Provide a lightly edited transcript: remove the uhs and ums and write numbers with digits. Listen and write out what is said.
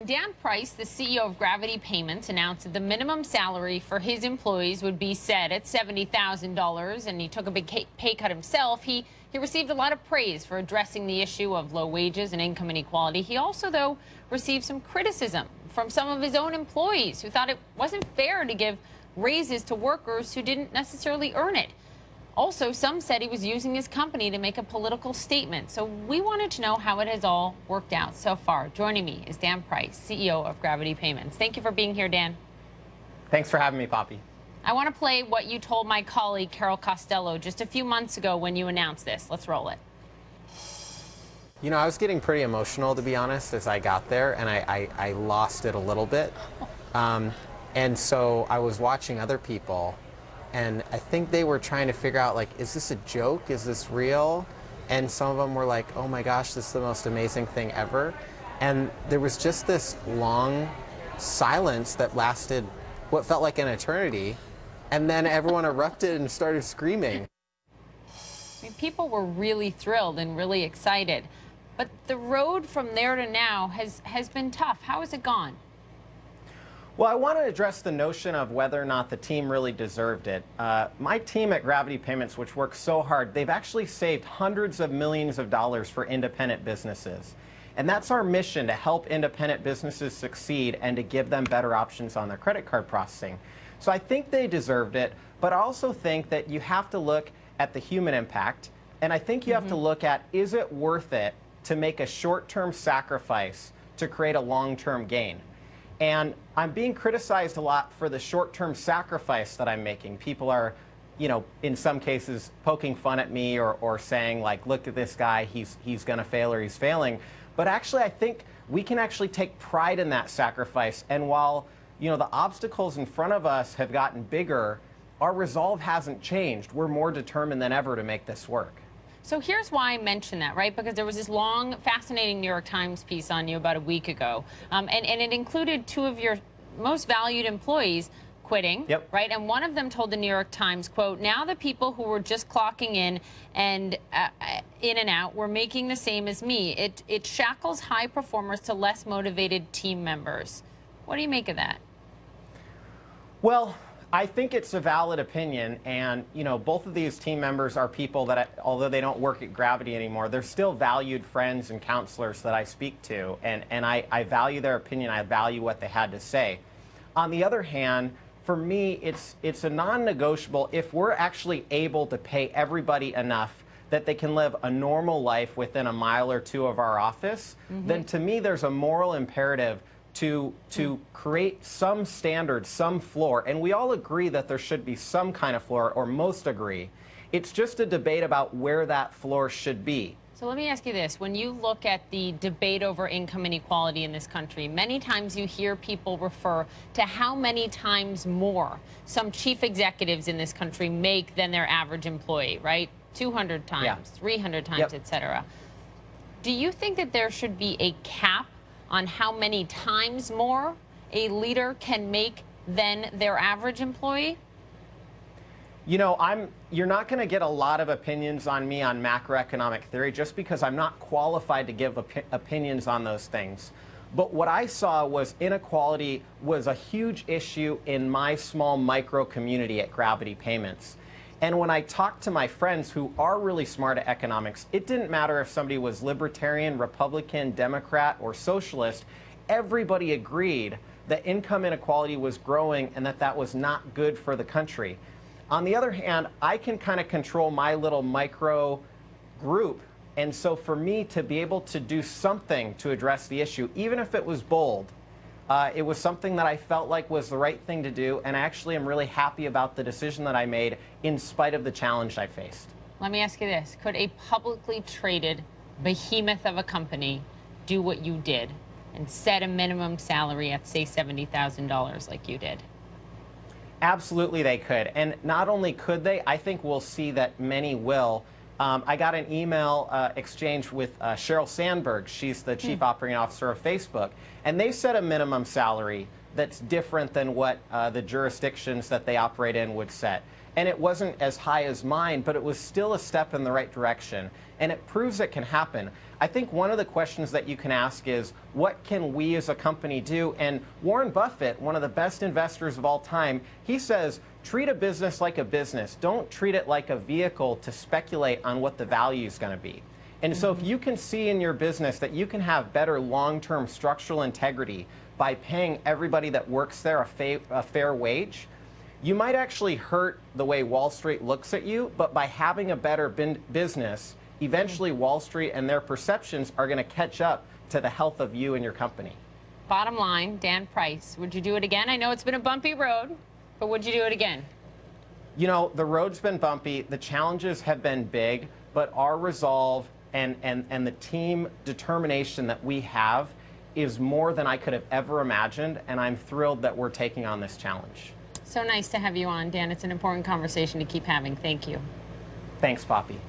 Dan Price, the CEO of Gravity Payments, announced that the minimum salary for his employees would be set at $70,000, and he took a big pay cut himself. He received a lot of praise for addressing the issue of low wages and income inequality. He also, though, received some criticism from some of his own employees who thought it wasn't fair to give raises to workers who didn't necessarily earn it. Also, some said he was using his company to make a political statement. So we wanted to know how it has all worked out so far. Joining me is Dan Price, CEO of Gravity Payments. Thank you for being here, Dan. Thanks for having me, Poppy. I want to play what you told my colleague, Carol Costello, just a few months ago when you announced this. Let's roll it. You know, I was getting pretty emotional, to be honest, as I got there, and I lost it a little bit. And so I was watching other people, and I think they were trying to figure out, like, is this a joke? Is this real? And some of them were like, oh my gosh, this is the most amazing thing ever. And there was just this long silence that lasted what felt like an eternity. And then everyone erupted and started screaming. I mean, people were really thrilled and really excited. But the road from there to now has been tough. How has it gone? Well, I want to address the notion of whether or not the team really deserved it. My team at Gravity Payments, which works so hard, they've actually saved hundreds of millions of dollars for independent businesses. And that's our mission, to help independent businesses succeed and to give them better options on their credit card processing. So I think they deserved it, but I also think that you have to look at the human impact. And I think you have to look at, is it worth it to make a short-term sacrifice to create a long-term gain? And I'm being criticized a lot for the short-term sacrifice that I'm making. People are, you know, in some cases poking fun at me or saying, like, look at this guy, he's going to fail or he's failing. But actually, I think we can actually take pride in that sacrifice. And while, you know, the obstacles in front of us have gotten bigger, our resolve hasn't changed. We're more determined than ever to make this work. So here's why I mentioned that, right? Because there was this long, fascinating New York Times piece on you about a week ago. And it included two of your most valued employees quitting, right? And one of them told the New York Times, quote, now the people who were just clocking in and out were making the same as me. It shackles high performers to less motivated team members. What do you make of that? Well, I think it's a valid opinion, and you know, both of these team members are people that, although they don't work at Gravity anymore, they're still valued friends and counselors that I speak to, and I value their opinion. I value what they had to say. On the other hand, for me, it's a non-negotiable. If we're actually able to pay everybody enough that they can live a normal life within a mile or two of our office, then to me there's a moral imperative to create some standard, some floor. And we all agree that there should be some kind of floor, or most agree. It's just a debate about where that floor should be. So let me ask you this. When you look at the debate over income inequality in this country, many times you hear people refer to how many times more some chief executives in this country make than their average employee, right? 200 times, 300 times, et cetera. Do you think that there should be a cap on how many times more a leader can make than their average employee? You know, you're not going to get a lot of opinions on me on macroeconomic theory just because I'm not qualified to give opinions on those things. But what I saw was inequality was a huge issue in my small micro community at Gravity Payments. And when I talked to my friends who are really smart at economics, it didn't matter if somebody was libertarian, Republican, Democrat, or socialist. Everybody agreed that income inequality was growing and that that was not good for the country. On the other hand, I can kind of control my little micro group. And so for me to be able to do something to address the issue, even if it was bold, it was something that I felt like was the right thing to do, and I actually am really happy about the decision that I made in spite of the challenge I faced. Let me ask you this. Could a publicly traded behemoth of a company do what you did and set a minimum salary at, say, $70,000 like you did? Absolutely they could. And not only could they, I think we'll see that many will. I got an email exchange with Sheryl Sandberg. She's the chief operating officer of Facebook. And they set a minimum salary that's different than what the jurisdictions that they operate in would set. and it wasn't as high as mine, but it was still a step in the right direction, and it proves it can happen. I think one of the questions that you can ask is, what can we as a company do? And Warren Buffett, one of the best investors of all time, he says, treat a business like a business. Don't treat it like a vehicle to speculate on what the value is going to be. And so if you can see in your business that you can have better long-term structural integrity by paying everybody that works there a fair wage, you might actually hurt the way Wall Street looks at you, but by having a better business, eventually Wall Street and their perceptions are going to catch up to the health of you and your company. Bottom line, Dan Price, would you do it again? I know it's been a bumpy road, but would you do it again? You know, the road's been bumpy, the challenges have been big, but our resolve and the team determination that we have is more than I could have ever imagined, and I'm thrilled that we're taking on this challenge. So nice to have you on, Dan. It's an important conversation to keep having. Thank you. Thanks, Poppy.